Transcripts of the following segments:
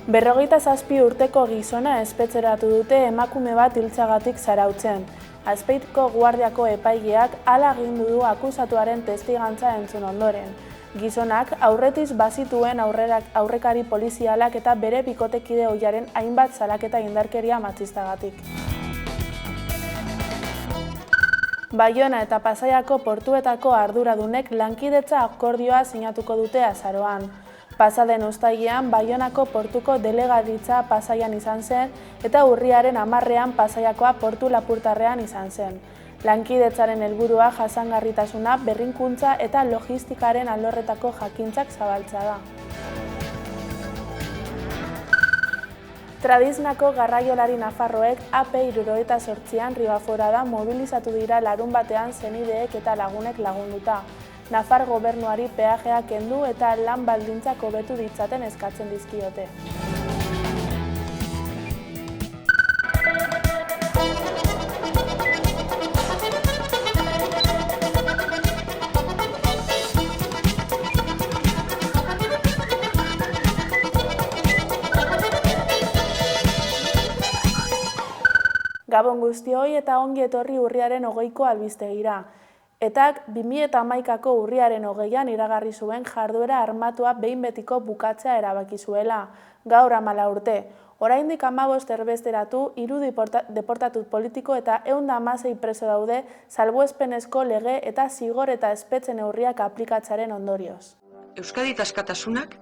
47 urteko gizona espetxeratu dute emakume bat hiltzeagatik zarautzen. Azpeitiko guardiako epaileak hala agindu du akusatuaren testigantza entzun ondoren. Gizonak aurretiz bazituen aurrekari polizialak eta bere bikotekide ohiaren hainbat salaketa indarkeria matxistagatik. Baiona eta Pasaiako portuetako arduradunek lankidetza akordioa sinatuko dute azaroan. Pasaden uztailean Baionako portuko delegaritza Pasaian izan zen eta urriaren 10ean Pasaiakoa portu lapurtarrean izan zen. Lankidetzaren helburua jasangarritasuna, berrikuntza eta logistikaren alorretako jakintzak zabaltzea da. Tradiznako garraiolari nafarroek AP78an Ribaforadan mobilizatu dira larunbatean senideek eta lagunek lagunduta. Nafar gobernuari peajea kendu eta lan baldintzak hobetu ditzaten eskatzen dizkiote. Gabon guztioi eta ongi etorri urriaren 20ko albistegira. Etak 2011ko urriaren 20an iragarri zuen jarduera armatua behin betiko bukatzea erabaki zuela. Gaur 14 urte. Oraindik 15 erbesteratu, 3 deportatu politiko eta 116 preso daude salbuespenezko lege eta zigor eta espetxe neurriak aplikatzearen ondorioz. Euskadi eta askatasunak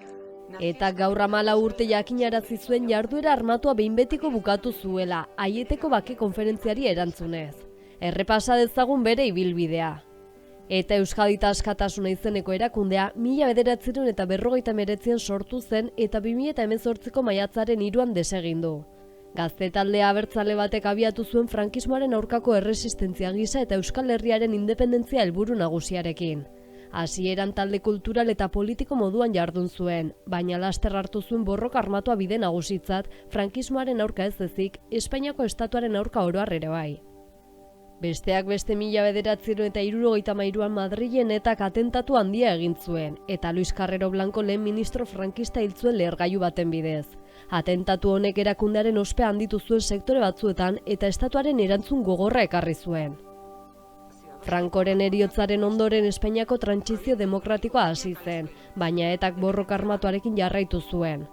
Eta gaur 14 urte jakinarazi zuen jarduera armatua behin betiko bukatu zuela, Aieteko bake konferentziari erantzunez. Errepasa dezagun bere ibilbidea. Eta Euskadi eta askatasuna izeneko erakundea 1959an sortu zen eta 2018ko maiatzaren 3an desegin du. Gazte taldea abertzale batek abiatu zuen frankismoaren aurkako erresistentzia gisa eta Euskal Herriaren independentzia helburu nagusiarekin. Hasieran talde kultural eta politiko moduan jardun zuen, baina laster hartu zuen borroka armatua bide nagusitzat frankismoaren aurka ez ezik, Espainiako estatuaren aurka oro har ere bai. Besteak beste 1973an Madrilen etak atentatu handia egin zuen, eta Luis Carrero Blanco lehen ministro frankista hil zuen lehergailu baten bidez. Atentatu honek erakundearen ospea handitu zuen sektore batzuetan eta estatuaren erantzun gogorra ekarri zuen. Francoren heriotzaren ondoren Espainiako trantsizio demokratikoa hasi zen, baina etak borroka armatuarekin jarraitu zuen.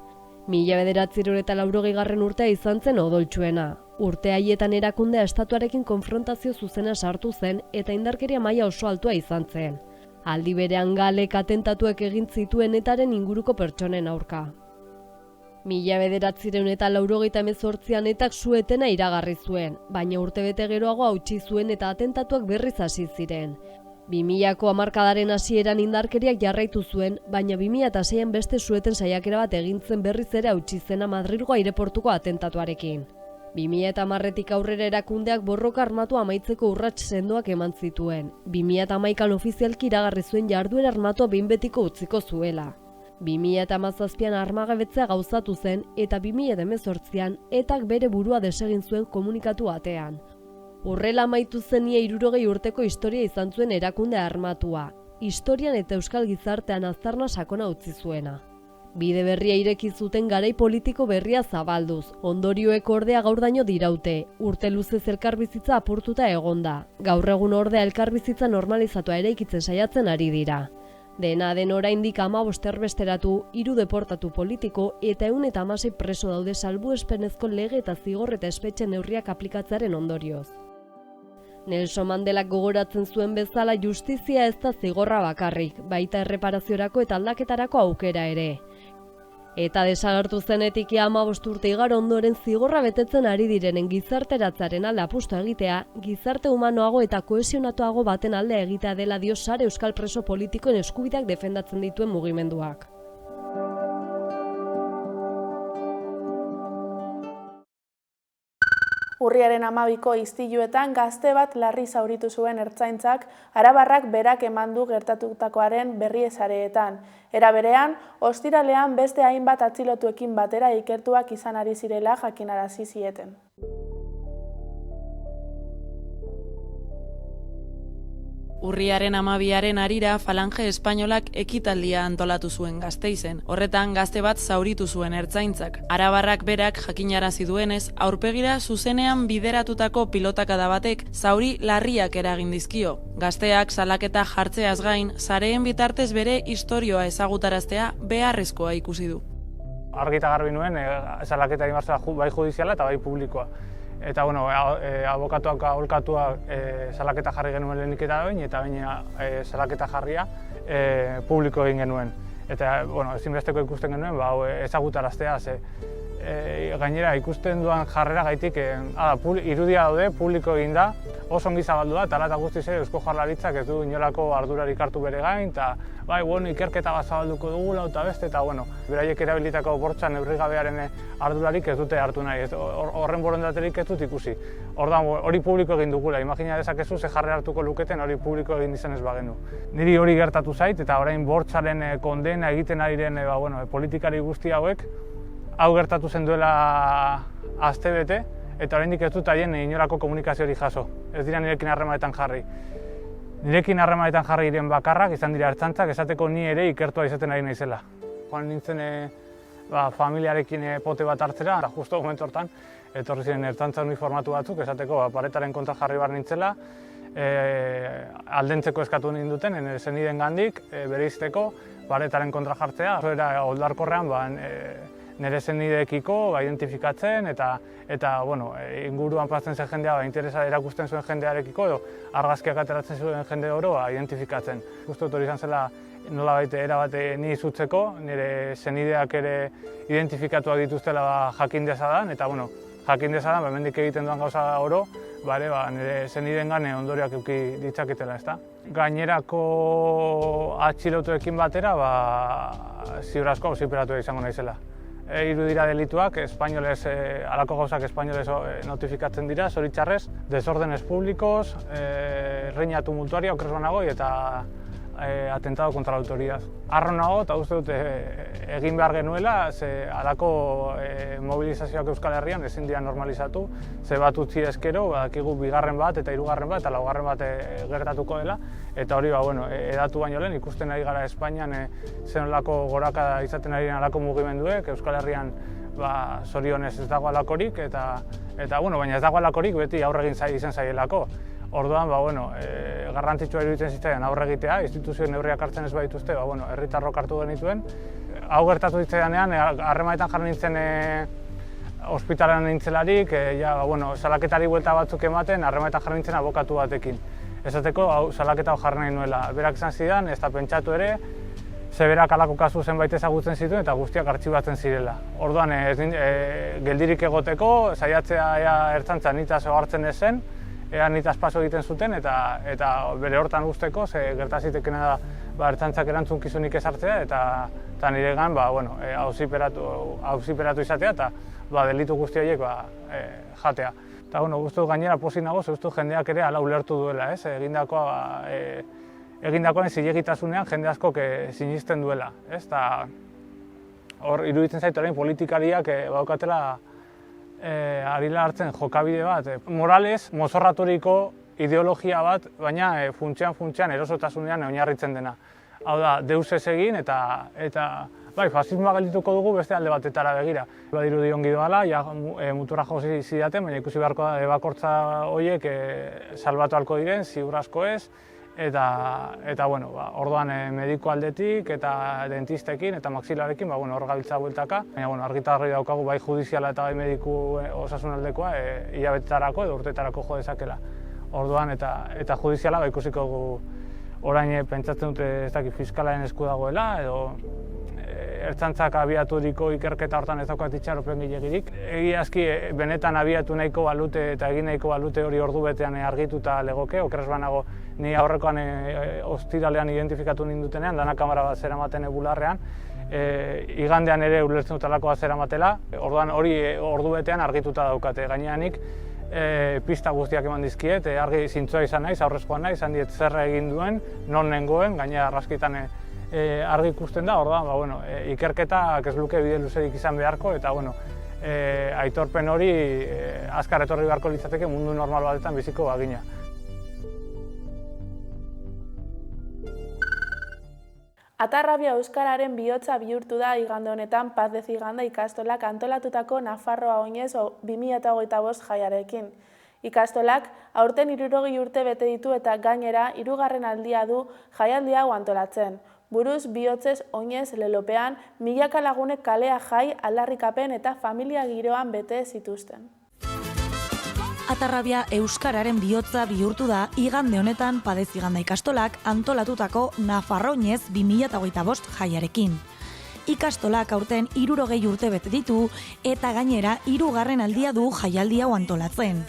1980 urtea izan zen odoltsuena. Urte haietan erakundea estatuarekin konfrontazio zuzena sartu zen eta indarkeria maila oso altua izan zen. Aldi berean Galek atentatuek egin zituen etaren inguruko pertsonen aurka. 1988an etak su-etena iragarri zuen, baina urtebete geroago hautsi zuen eta atentatuak berriz hasi ziren. 2000ko hamarkadaren hasieran indarkeriak jarraitu zuen, baina 2006an beste su-eten saiakera bat egin zen berriz ere hautsi zena Madrilgo aireportuko atentatuarekin. 2010tik aurrera erakundeak borroka armatua amaitzeko urrats sendoak eman zituen. 2011an ofizialki iragarri zuen jarduera armatua behin betiko utziko zuela. 2017an armagabetzea gauzatu zen eta 2018an etak bere burua desegin zuen komunikatu batean. Horrela amaitu zen ia 60 urteko historia izan zuen erakunde armatua, historian eta euskal gizartean aztarna sakona utzi zuena. Bide berria ireki zuten garai politiko berria zabalduz, ondorioek ordea gaurdaino diraute, urte luzez elkarbizitza apurtuta egonda, gaur egun ordea elkarbizitza normalizatua eraikitzen saiatzen ari dira. Dena den oraindik 15 erbesteratu, 3 deportatu politiko eta 116 preso daude salbuespenezko lege eta zigor eta espetxe neurriak aplikatzearen ondorioz. Nelson Mandelak gogoratzen zuen bezala justizia ez da zigorra bakarrik, baita erreparaziorako eta aldaketarako aukera ere. Eta desagertu zenetik 15 urte igaro ondoren zigorra betetzen ari direnen gizarteratzaren alde apustua egitea, gizarte humanoago eta kohesionatuago baten alde egitea dela dio sare euskal preso politikoen eskubideak defendatzen dituen mugimenduak. Urriaren 12ko istiluetan gazte bat larri zauritu zuen ertzaintzak arabarrak berak eman du gertatutakoaren berri sareetan. Era berean, ostiralean beste hainbat atxilotuekin batera ikertuak izan ari zirela jakinarazi zieten. Urriaren 12 harira Falange Espainolak ekitaldia antolatu zuen Gasteizen. Horretan gazte bat zauritu zuen ertzaintzak. Arabarrak berak jakinarazi duenez, aurpegira zuzenean bideratutako pilotakada batek zauri larriak eragin dizkio. Gazteak salaketa jartzeaz gain, sareen bitartez bere istorioa ezagutaraztea beharrezkoa ikusi du. Argi eta garbi nuen, salaketa egin behar zela bai judiziala eta bai publikoa. Eta, abokatuak aholkatuak salaketa jarri genuen lehenik eta salaketa jarria publiko egin genuen. Eta, ezinbesteko ikusten genuen, ezagutaraztea, gainera ikusten duan jarrera gaitik, irudia daude, publiko egin da, oso ongi zabaldu da, eta hala eta guztiz Eusko Jaurlaritzak ez du inolako ardurarik hartu bere gain, eta ikerketa bat zabalduko dugula, eta beste, eta beraiek erabilitako bortxa neurrigabearen ardurarik ez dute hartu nahi, horren borondaterik ez dut ikusi. Orduan hori publiko egin dugula, imagina dezakezu ze jarrera hartuko luketen hori publiko egin izan ez bagenu. Niri hori gertatu zait, eta orain bortxaren kondena egiten ari diren politikari guzti hauek, hau gertatu zen duela astebete, eta oraindik ez dut haien inolako komunikaziorik jaso. Ez dira nirekin harremanetan jarri. Nirekin harremanetan jarri diren bakarrak izan dira ertzaintzak esateko ni ere ikertua izaten ari naizela. Joan nintzen familiarekin pote bat hartzera, eta justo momentu hortan etorri ziren ertzaintza uniformatu batzuk esateko paretaren kontra jarri behar nintzela, aldentzeko eskatu ninduten, senidengandik bereizteko paretaren kontra jartzea. Era oldarkorrean nire senideekiko identifikatzen eta inguruan pasten zen jendea interesa erakusten zuen jendearekiko edo argazkiak ateratzen zuen jende oro identifikatzen. Justo hori izan zela nolabait erabat ni izutzeko, nire senideak ere identifikatuak dituztela jakin dezadan, eta jakin dezadan, hemendik egiten duan gauza oro, nire senideengan ondorioak eduki ditzaketela, ezta. Gainerako atxilotuekin batera, ziur asko auziperatu izango naizela. Hiru dira delituak, halako gauzak espainolez notifikatzen dira, zoritxarrez, desórdenes públicos, riña tumultuaria, oker banago, eta atentado contra la autoridad. Harro nago, eta uste dut egin behar genuela, halako mobilizazioak Euskal Herrian ezin dira normalizatu, ze bat utzi ezkero, badakigu bigarren bat eta hirugarren bat eta laugarren bat gertatuko dela, eta hori edatu baino lehen ikusten ari gara Espainian zenolako gorakada izaten ari halako mugimenduek, Euskal Herrian zorionez ez dago halakorik, baina ez dago halakorik beti aurre egin izan zaielako. Orduan, garrantzitsua iruditzen zitzaidan aurre egitea, instituzioen neurriak hartzen ez badituzte, herritarrok hartu genituen. Hau gertatu zitzaidanean, harremanetan jarri nintzen ospitalean nintzelarik, salaketari buelta batzuk ematen, harremanetan jarri nintzen abokatu batekin. Esateko, salaketa hau jarri nahi nuela. Berak izan zidan, ez da pentsatu ere, berak halako kasu zenbait ezagutzen zituen eta guztiak artxibatzen zirela. Orduan, geldirik egoteko, saiatzea ertzaintza nitaz hartzen ez zen, nitaz paso egiten zuten eta bere hortan usteko, gertazitekena da ertzaintzak erantzunkizunik ez hartzea eta niregan auziperatu izatea eta delitu guzti horiek jatea. Eta guztu gainera pozik nago, guztu jendeak ere hala ulertu duela, egindakoan zilegitasunean jende askok sinisten duela. Hor iruditzen zaitu orain politikariak badukatela arila hartzen jokabide bat, moralez, mozorraturiko ideologia bat, baina funtsean erosotasunean oinarritzen dena. Hau da, deus ez egin eta fasismoa geldituko dugu beste alde batetara begira. Badirudi ongi doala, muturra josi zidaten, baina ikusi beharko da ebakortza horiek salbatu ahalko diren, ziur asko ez, eta orduan mediko aldetik eta dentistekin eta maxilarekin hor gabiltza bueltaka. Baina argi eta garbi daukagu bai judiziala eta bai mediku osasun aldekoa hilabetetarako edo urtetarako jo dezakela. Orduan eta judiziala ikusiko dugu orain pentsatzen dute ez dakit fiskalaren esku dagoela edo ertzaintzak abiaturiko ikerketa hortan ez daukat itxaropen gehiagirik. Egiazki benetan abiatu nahiko balute eta egin nahiko balute hori ordu betean argituta legoke, okerrez banago ni aurrekoan ostiralean identifikatu nindutenean, dana kamera bat zeramaten bularrean, igandean ere ulertzen dutelako bat zeramatela, orduan hori ordu betean argituta daukate. Gaineanik pista guztiak eman dizkiet, argi zintzoa izan naiz, aurrezkoan naiz, izan diet zer egin duen, non nengoen, gainera argazkitan argi ikusten da, orduan, ikerketak ez luke bide luzerik izan beharko, eta aitorpen hori azkar etorri beharko litzateke mundu normal batetan biziko bagina. Atarrabia euskararen bihotza bihurtu da igande honetan Paz de Ziganda ikastolak antolatutako Nafarroa oinez 2025 jaiarekin. Ikastolak aurten 60 urte bete ditu eta gainera 3. aldia du jaialdi hau antolatzen. Buruz bihotzez oinez lelopean milaka lagunek kalea jai, aldarrikapen eta familia giroan bete zituzten. Atarrabia euskararen bihotza bihurtu da igande honetan Paz de Ziganda ikastolak antolatutako Nafarroa oinez 2025 jaiarekin. Ikastolak aurten 60 urte bete ditu eta gainera 3. aldia du jaialdi hau antolatzen.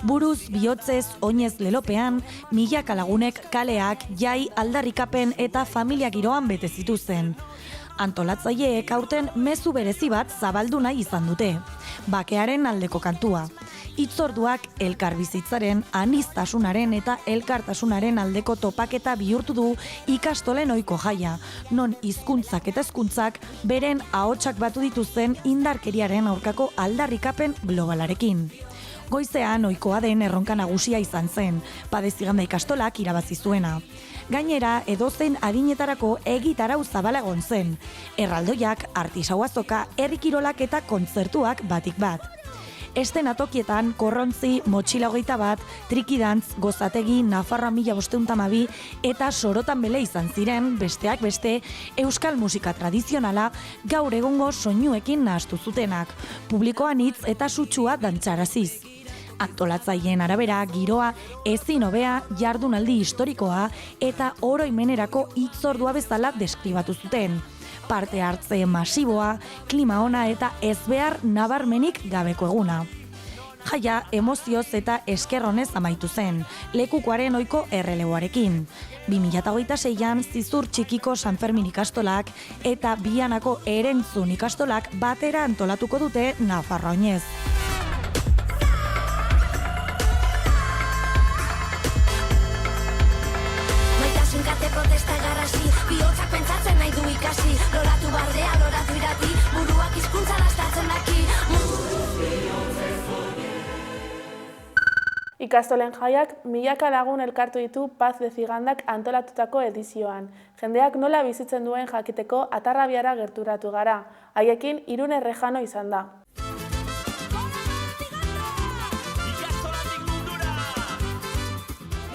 Buruz bihotzez oinez lelopean, milaka lagunek kaleak, jai, aldarrikapen eta familia giroan bete zituzten. Antolatzaileek aurten mezu berezi bat zabaldu nahi izan dute. Bakearen aldeko kantua. Hitzorduak elkarbizitzaren, aniztasunaren eta elkartasunaren aldeko topaketa bihurtu du ikastolen ohiko jaia, non hizkuntzak eta hezkuntzak beren ahotsak batu dituzten indarkeriaren aurkako aldarrikapen globalarekin. Goizean ohikoa den erronka nagusia izan zen, Paz de Ziganda ikastolak irabazi zuena. Gainera, edozein adinetarako egitarau zabala egon zen. Erraldoiak, artisau azoka, herri kirolak eta kontzertuak batik bat. Estenatokietan korrontzi, motxila 21, trikidantz, gozategi, Nafarroa 1512 eta sorotan bele izan ziren, besteak beste, euskal musika tradizionala gaur egungo soinuekin nahastu zutenak, publikoan hitz eta sutsua dantzaraziz. Antolatzaileen arabera, giroa ezin hobea jardunaldi historikoa eta oroimenerako hitzordua bezala deskribatu zuten. Parte hartze masiboa, klima ona eta ezbehar nabarmenik gabeko eguna. Jaia emozioz eta eskerronez amaitu zen, lekukoaren ohiko erreleboarekin. 2026an Zizur Txikiko San Fermin ikastolak eta Bianako Erentzun ikastolak batera antolatuko dute Nafarroa oinez. Kate protesta garrasi, bihotzak pentsatzen nahi du ikasi, loratu bardea, loratu irati, buruak hizkuntza lastatzen daki. Ikastolen jaiak milaka lagun elkartu ditu Paz de Zigandak antolatutako edizioan. Jendeak nola bizitzen duen jakiteko Atarrabiara gerturatu gara. Haiekin Irune Rejano izan da.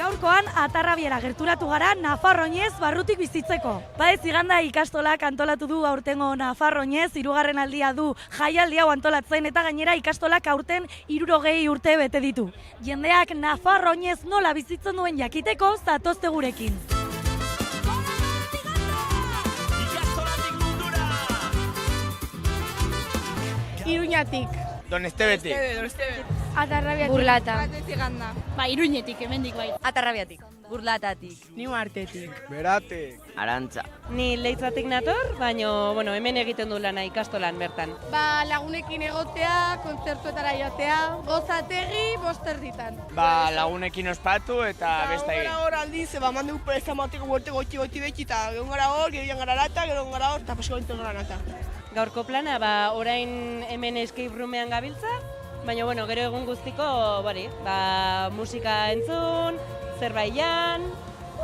Gaurkoan Atarrabiara gerturatu gara Nafarroa oinez barrutik bizitzeko. Paz de Ziganda ikastolak antolatu du aurtengo Nafarroa oinez, 3. aldia du jaialdi hau antolatzen eta gainera ikastolak aurten 60 urte bete ditu. Jendeak Nafarroa oinez nola bizitzen duen jakiteko zatozte gurekin. Iruñatik. Donestebetik. Atarrabiatik. Burlata. Paz de Ziganda. Iruñetik, hemendik bai. Atarrabiatik, Burlatatik, Niuartetik. Beratek. Arantza. Ni Leitzatik nator, baina hemen egiten du lana ikastolan bertan. Lagunekin egotea, kontzertuetara joatea, gozategi, bosterditan. Lagunekin ospatu eta beste egin. Hor aldiz, mandu presta mateko buerte goti beti eta gero gara hor, gero gara lata, gero gara hor, eta pasiko bintu gara nata. Gaurko plana, orain hemen escape roomean gabiltza, baina gero egun guztiko, musika entzun, zerbaian,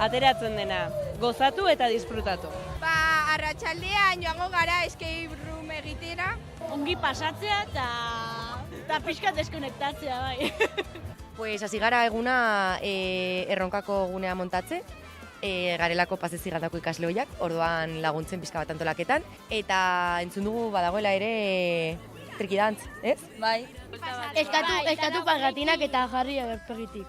ateratzen dena, gozatu eta disfrutatu. Arratsaldean joango gara escape room egitera. Ongi pasatzea eta pixka deskonektatzea bai. Pues hasi gara eguna erronkako gunea montatze. Garelako Paz de Zigandako ikasle ohiak, orduan laguntzen pixka bat antolaketan. Eta entzun dugu badagoela ere trikidantz, ez? Bai. Eskatu pagatinak eta jarri agerpegitik.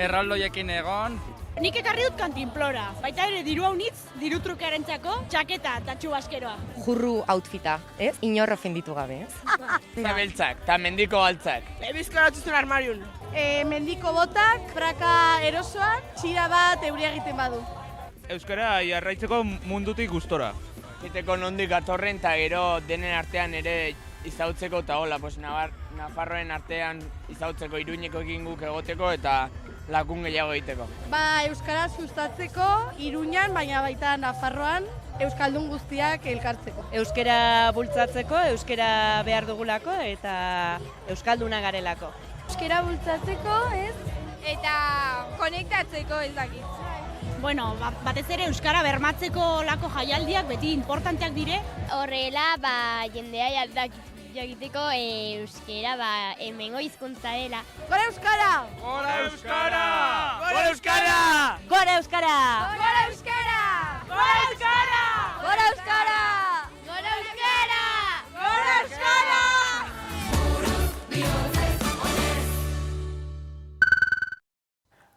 Erraldoiekin egon. Nik ekarri dut kantinplora. Baita ere diru haunitz, diru trukearentzako, txaketa eta txubaskeroa. Jurru outfita, ez? Inor ofenditu gabe, ez? Eta beltzak, eta mendiko galtzak. Bizkaratzen armariun. Mendiko botak, praka erosoak, txira bat euria egiten badu. Euskara jarraitzeko mundutik gustora. Egiteko nondik atorren eta gero denen artean ere izautzeko eta hola, Nafarroen artean izautzeko Iruñekoekin guk egoteko eta lagun gehiago egiteko. Euskara sustatzeko Iruñan, baina baita Nafarroan, euskaldun guztiak elkartzeko. Euskara bultzatzeko, euskara behar dugulako eta euskalduna garelako. Euskara bultzatzeko, ez? Eta konektatzeko ez dakit. bueno, batez ere euskara bermatzeko lako jaialdiak beti importanteak dire. Horrela, jendea jakiteko euskera hemengo hizkuntza dela. Gora euskara! Gora euskara! Gora euskara! Gora euskara! Gora euskara! Gora euskara! Gora euskara! Gora euskara! Gora euskara!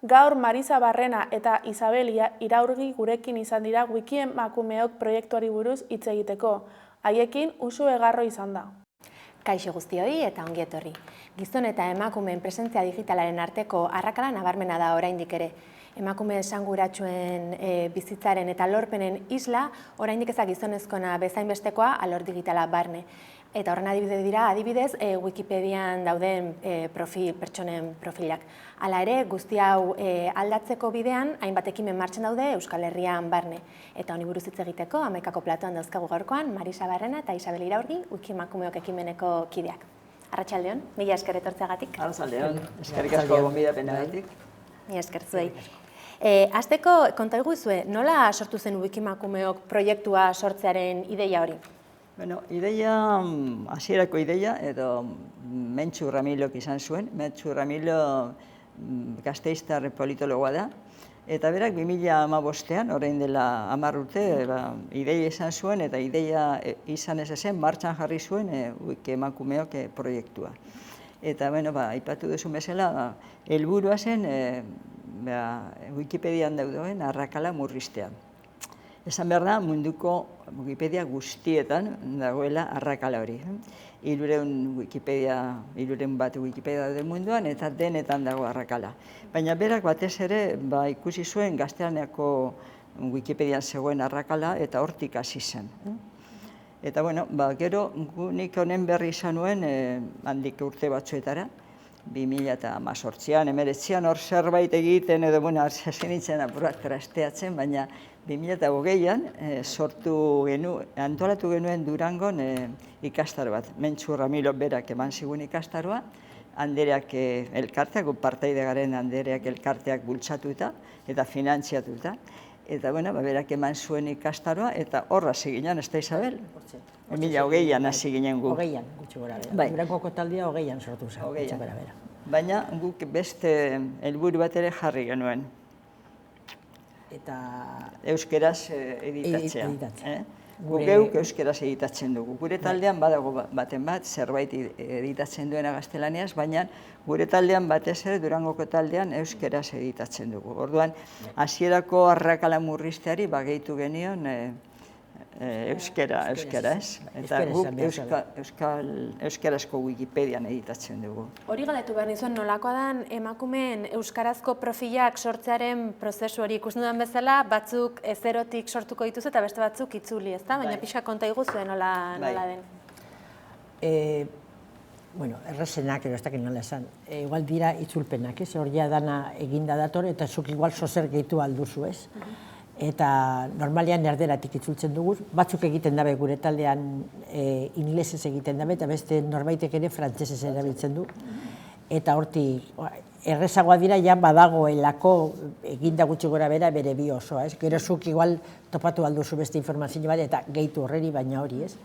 Gaur Marisa Barrena eta Isabel Iraurgi gurekin izan dira Wikiemakumeok proiektuari buruz hitz egiteko. Haiekin Usu Egarro izan da. Kaixo guztioi eta ongi etorri. Gizon eta emakumeen presentzia digitalaren arteko arrakala nabarmena da oraindik ere. Emakume esanguratsuen bizitzaren eta lorpenen isla oraindik ez da gizonezkoena bezainbestekoa alor digitala barne. Eta horren adibidez Wikipedian dauden pertsonen profilak. Hala ere, guzti hau aldatzeko bidean, hainbat ekimen martxan daude Euskal Herrian barne. Eta honi buruz hitz egiteko, 11. platoan dauzkagu gaurkoan, Marisa Barrena eta Isabel Iraurgi, Wikiemakumeok ekimeneko kideak. Arratsaldeon, mila esker etortzeagatik. Arratsaldeon, eskerrik asko gonbidapenagatik. Mila esker zuei. Hasteko, konta iguzue, nola sortu zen Wikiemakumeok proiektua sortzearen ideia hori? Bueno, hasierako ideia, edo Mentxu Ramilok izan zuen. Mentxu Ramilo gasteiztar politologoa da. Eta berak 2015an, orain dela 10 urte, ideia izan zuen, eta ideia izan ez ezen, martxan jarri zuen Wikiemakumeok proiektua. Eta, aipatu duzu bezala, helburua zen Wikipedian dauduen arrakala murriztea. Esan behar da, munduko Wikipedia guztietan dagoela arrakala hori. 300 bat Wikipedia daude munduan eta denetan dago arrakala. Baina berak batez ere ikusi zuen gaztelaniako Wikipedian zegoen arrakala eta hortik hasi zen. Eta gero nik honen berri izan nuen handik urte batzuetara, 2018an, 2019an hor zerbait egiten edo hasi nintzen apurat trasteatzen, baina 2020an antolatu genuen Durangon ikastaro bat. Mentxu Ramilo berak eman zigun ikastaroa, Andereak elkarteak, partaide garen Andereak elkarteak bultzatuta eta finantziatuta. Eta berak eman zuen ikastaroa eta horra hasi ginen, ez da Isabel? 2020an hasi ginen gu. 20an, gutxi gora bera. Durangoko taldia 20an sortu zen, gutxi gora bera. Baina guk beste helburu bat ere jarri genuen. Eta euskeraz editatzea. Guk geuk euskeraz editatzen dugu. Gure taldean badago baten bat, zerbait editatzen duena gaztelaniaz, baina gure taldean batez ere, Durangoko taldean euskeraz editatzen dugu. Orduan, hasierako arrakala murrizteari gehitu genion euskera ez. Eta guk euskarazko Wikipedian editatzen dugu. Hori galdetu behar nizuen, nolakoa den emakumeen euskarazko profilak sortzearen prozesu hori ikusten dudan bezala, batzuk zerotik sortuko dituzu eta beste batzuk itzuli, ezta? Baina pixka konta iguzuen nola den. Errezenak, ez dakit nola esan. Igual dira itzulpenak, ez? Hor ja dana eginda dator eta zuk igual sozer gehitu alduzu, ez? Eta normalean erderatik itzultzen dugu, batzuk egiten dabe gure taldean inglesez egiten dabe, eta beste norbaitek ere frantsesez erabiltzen du. Eta hortik, errezagoa dira, ja badagoelako eginda gutxi gora bera bere bi osoa, ez? Gero zuk igual topatu alduzu beste informazio bat, eta gehitu horreri baina hori, ez?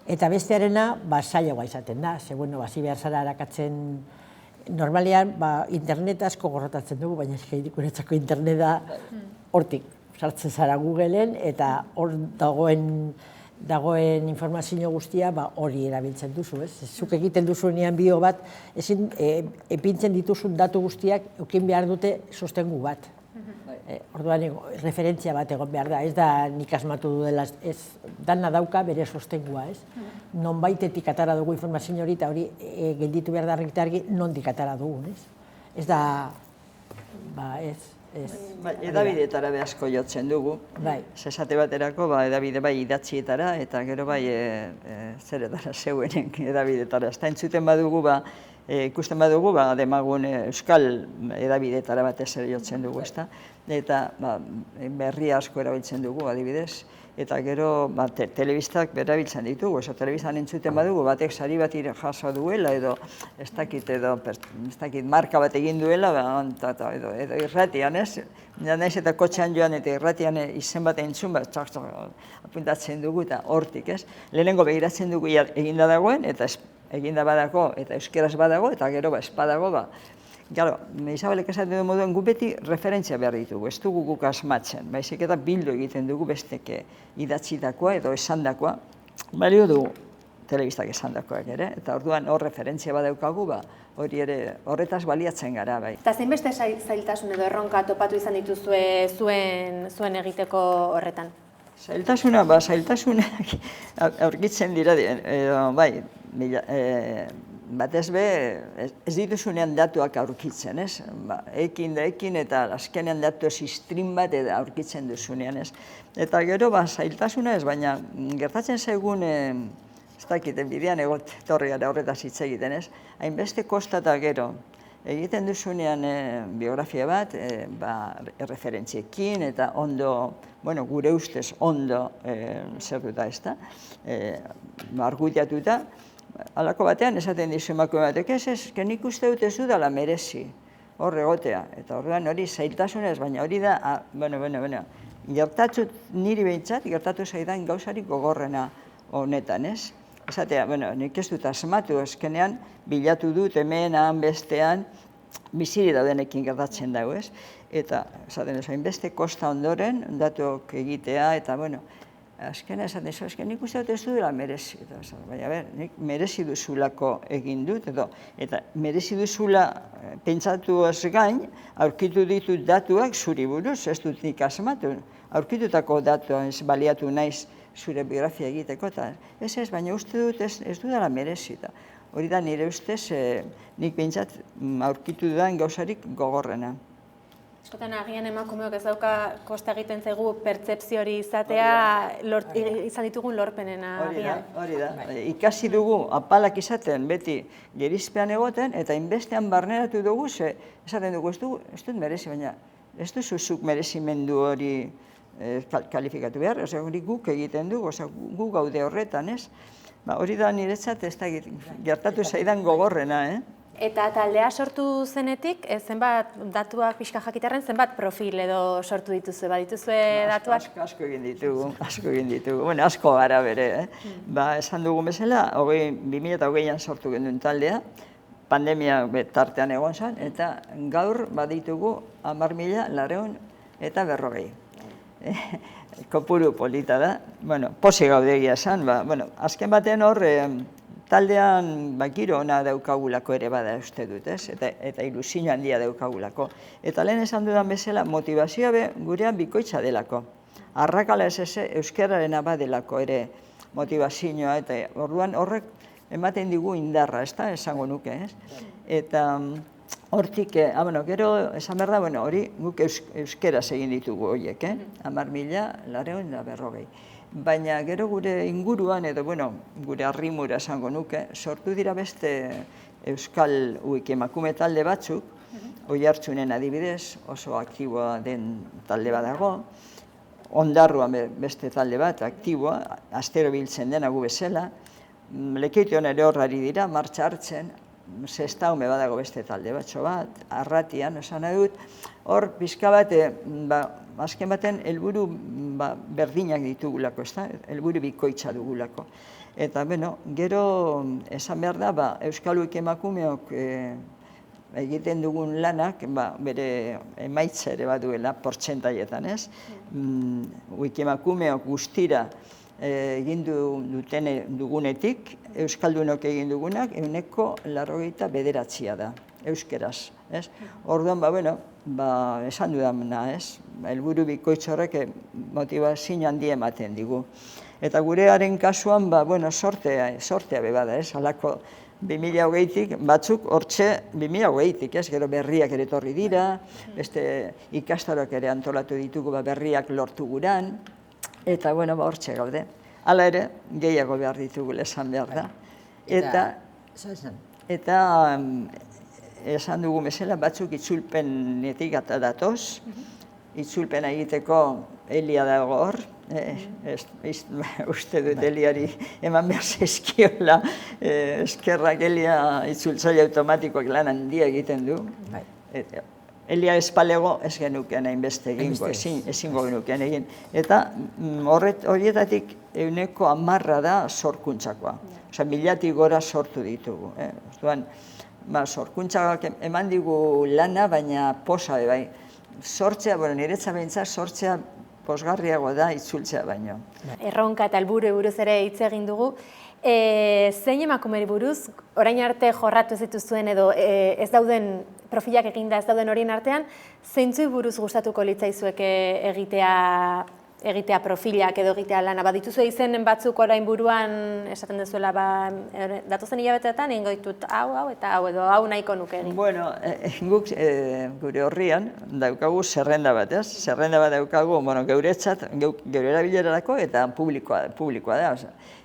Eta bestearena, zailagoa izaten da, ze hasi behar zara harakatzen, normalean internet asko gorrotatzen dugu, baina guretzako interneta hortik. Sartzen zara Googleen eta hor dagoen informazio guztia hori erabiltzen duzu, ez? Zuk egiten duzuenean bio bat, ezin epintzen dituzun datu guztiak eukin behar dute sostengu bat. Orduan referentzia bat egon behar da, ez da nik asmatu dudela, ez dana dauka bere sostengua, ez? Nonbaitetik atara dugu informazio hori eta hori gelditu behar da argi nondik atara dugun, ez? Ez da, ez. Edabideetara asko jotzen dugu. Esate baterako, edabide idatzietara eta gero zeretara zeuen edabideetara. Ez da entzuten badugu ikusten badugu, demagun euskal edabidetara batez ere jotzen dugu, ezta? Eta berri asko erabiltzen dugu, adibidez. Eta gero telebistak berabiltzen ditugu, telebistan entzuten badugu, batek sari bat jaso duela, edo ez dakit marka bat egin duela, edo irratian, ez? Naiz eta kotxean joan eta irratian izen bat entzun, apuntatzen dugu eta hortik, ez? Lehenengo begiratzen dugu eginda dagoen, eta eginda badago, eta euskeraz badago, eta gero ez badago, Gero, Isabelek esaten du moduen gu beti referentzia behar ditugu, ez dugu guk asmatzen, baizik eta bildu egiten dugu besteke idatzitakoa edo esandakoa, balio dugu telebistak esandakoak ere, eta orduan hor referentzia badaukagu, hori ere horretaz baliatzen gara, bai. Eta zein zailtasun edo erronka topatu izan dituzue zuen egiteko horretan? Zailtasunak aurkitzen dira, bai, batez be, ez dituzunean datuak aurkitzen, ez? Ekin eta azkenean datu stream bat aurkitzen duzunean, ez? Eta gero, zailtasuna ez, baina gertatzen zaigun, ez dakit, bidean etorri gara horretaz hitz egiten, ez? Hainbeste kostata gero, egiten duzunean biografia bat, referentziekin eta ondo, gure ustez ondo zer duta, ez da? Argudiatuta, halako batean esaten dizu emakume batek, ez, nik uste dut ez dudala merezi hor egotea. Eta horrean hori zailtasunez, baina hori da, niri behintzat, gertatu zaidan gauzarik gogorrena honetan, ez? Esatea, nik ez dut asmatu, eskenean bilatu dut hemen, han bestean, biziri daudenekin gertatzen dago, ez? Eta, esaten ez, hainbeste kosta ondoren, datuak egitea, eta, azkena esan dezu, nik uste dut ez dudela merezi. Baina, nik merezi duzulako egin dut, eta merezi duzula pentsatu ez gain, aurkitu ditut datuak zuri buruz, ez dut nik asmatu. Aurkitutako datuak baliatu naiz zure biografia egiteko, eta ez, baina uste dut ez dudala merezi. Hori da nire ustez, nik pentsat aurkitu dudan gauzarik gogorrena. Eskotan agian emakumeok ez dauka kosta egiten zaigu pertzepzio hori izatea izan ditugun lorpenena agian. Hori da, ikasi dugu apalak izaten beti gerizpean egoten eta inbestean barneratu dugu, esaten dugu ez dut merezi, baina ez duzuzuk merezimendu hori kalifikatu behar, hori guk egiten dugu, gu gaude horretan, ez? Hori da niretzat ez da gertatu zaidan gogorrena, Eta taldea sortu zenetik, zenbat datuak pixka jakiterren, zenbat profil edo sortu dituzue, badituzue datuak? Asko egin ditugu, asko gara bere. Esan dugun bezala, 2008an sortu genduen taldea, pandemia tartean egon zen, eta gaur baditugu 10.940 eta 40. Kopuru polita da, posi gaudegia esan, azken baten hor, taldean giro ona daukagulako ere bada uste dut, eta ilusio handia daukagulako. Eta lehen esan dudan bezala, motivazioa gurean bikoitza delako. Arrakala ez euskararena badelako ere motivazioa, eta orduan horrek ematen digu indarra, esango nuke. Eta hortik, gero esan behar da, hori guk euskeraz egin ditugu horiek, 10.940. Baina gero gure inguruan edo, gure arrimura esango nuke, sortu dira beste euskal emakume talde batzuk, Oiartzunen adibidez, oso aktiboa den talde bat dago, Ondarruan beste talde bat aktiboa, astero biltzen dena gu bezala, Lekeition ere horrari dira, martxa hartzen, Sestaume badago beste talde batxo bat, Arratian, esan dut, hor pixka bat, azken baten helburu berdinak ditugulako, helburu bikoitza dugulako. Eta, gero esan behar da, Euskaluik emakumeok egiten dugun lanak, bere emaitza ere baduela, portxentaietan, ez? Emakumeok guztira egin dugunetik, Euskaldunok egin dugunak, 189 da, euskeraz. Orduan, esan dudamena, helburu bikoitz horrek motivazio handia ematen digu. Eta gurearen kasuan, sortea bebada, halako 2020-tik, batzuk hortxe 2020-tik, gero berriak ere etorri dira, beste ikastaroak ere antolatu ditugu berriak lortu guran, eta hortxe gaude. Hala ere, gehiago behar ditugu esan behar da. Eta, eta esan dugu bezala batzuk itzulpenetik datoz, itzulpena egiteko Elia dago hor, uste dut Eliari eman behar zaizkiola, eskerrak Elia itzultzaile automatikoak lan handia egiten du. Elia espalego ez genuken hainbeste egingo, ezingo genuken egin. Eta horietatik 10% da sorkuntzakoa. Osa, 1000 gora sortu ditugu. Sorkuntzak eman digu lana, baina posa bai. Sortzea, niretzat behintzat, sortzea posgarriago da itzultzea baino. Erronka eta helburu buruz ere hitz egin dugu. Zein emakumeri buruz, orain arte jorratu ez dituzuen edo ez dauden profilak eginda ez dauden horien artean, zeintzui buruz gustatuko litzaizueke egitea profilak edo egitea lana? Badituzu izen batzuk orain buruan esaten dezuela datozen hilabeteetan egingo ditut hau eta hau edo hau nahiko nuke egin. Bueno, guk gure horrian daukagu zerrenda bat, ez? Zerrenda bat daukagu geuretzat, geure erabilerarako eta publikoa da.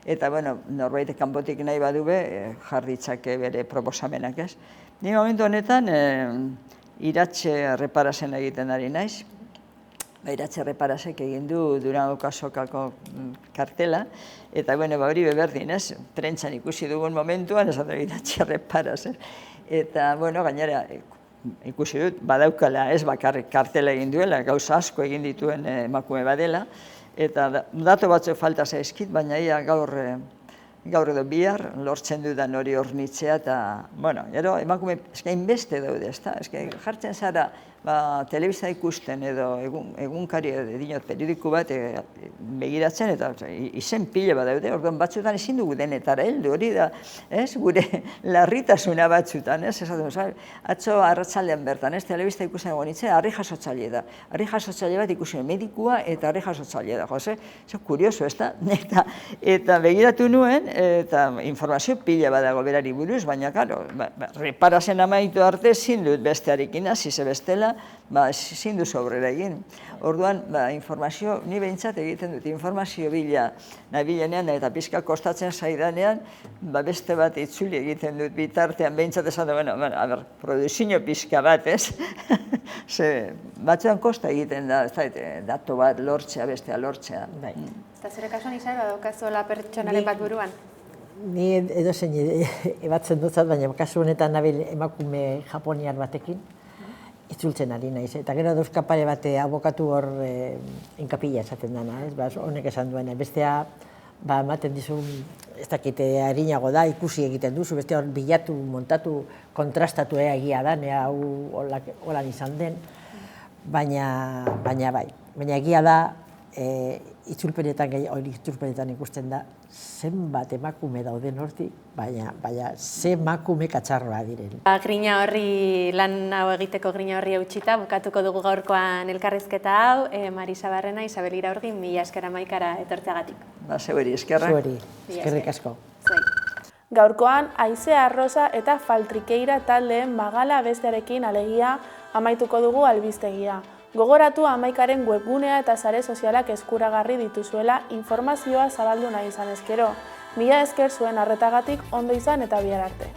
Eta norbait kanpotik nahi badube jarritzake bere proposamenak, ez? Ni momentu honetan Iratxe Reparasen egiten ari naiz. Iratxe Reparasek egin du Durango Kasokako kartela, eta hori beberdin, ez? Prentsan ikusi dugun momentuan, ez da Iratxe Reparas, ez? Eta, gainera, ikusi dut, badaukala ez bakarrik kartela egin duela, gauza asko egin dituen emakume badela, eta datu batzuk falta zaizkit, baina ia gaur edo bihar lortzen dudan hori hornitzea, eta, gero emakume eskain beste daude, ez da? Jartzen zara, telebista ikusten edo egunkari edo periodiku bat begiratzen, eta izen pile bat daude, orduan batzutan ezin dugu denetara heldu, hori da, gure larritasuna batzutan, atzo arratsaldean bertan, telebista ikusten egon nintzen, harri jasotzaile da. Harri jasotzaile bat ikusten medikua eta harri jasotzaile da, kurioso, ez da? Eta begiratu nuen, eta informazio pila badago berari buruz, baina, karo, Reparasen amaitu arte ezin dut bestearekin hasi ze bestela, ezin duzu aurrera egin. Orduan, informazio, ni behintzat egiten dut, informazio bila nabilenean eta pixka kostatzen zaidanean, beste bat itzuli egiten dut bitartean, behintzat esan da, produzio pixka bat, ez? Batzuan kosta egiten da, datu bat lortzea, bestea lortzea. Eta zure kasuan izan, badaukazuela pertsonaren bat buruan? Ni edozein ebatzen dutzat, baina kasu honetan nabil emakume japoniar batekin, itzultzen ari naiz. Eta gero dauzka pare bate abokatu hor inkapila esaten dana, honek esan duena. Bestea, ematen dizu, ez dakite harinago da, ikusi egiten duzu, bestea hor bilatu, montatu, kontrastatu egia da, nea hau holan izan den, baina bai. Baina egia da, itzulpenetan ikusten da, zenbat emakume dauden hortik, baina ze emakume katxarroa diren. Grina horri, lan hau egiteko grina horri eutxita, bukatuko dugu gaurkoan elkarrizketa hau, Marisa Barrena, Isabel Iraurgin, 1000 esker Amaikara etortzeagatik. Zeueri, eskerrak. Zeueri, eskerrik asko. Gaurkoan, Aizea Arrosa eta Faltrikeira taldeen Magala bestearekin alegia amaituko dugu albistegia. Gogoratu Amaikaren webgunea eta sare sozialak eskuragarri dituzuela informazioa zabaldu nahi izan ezkero. 1000 esker zuen arretagatik, ondo izan eta bihar arte.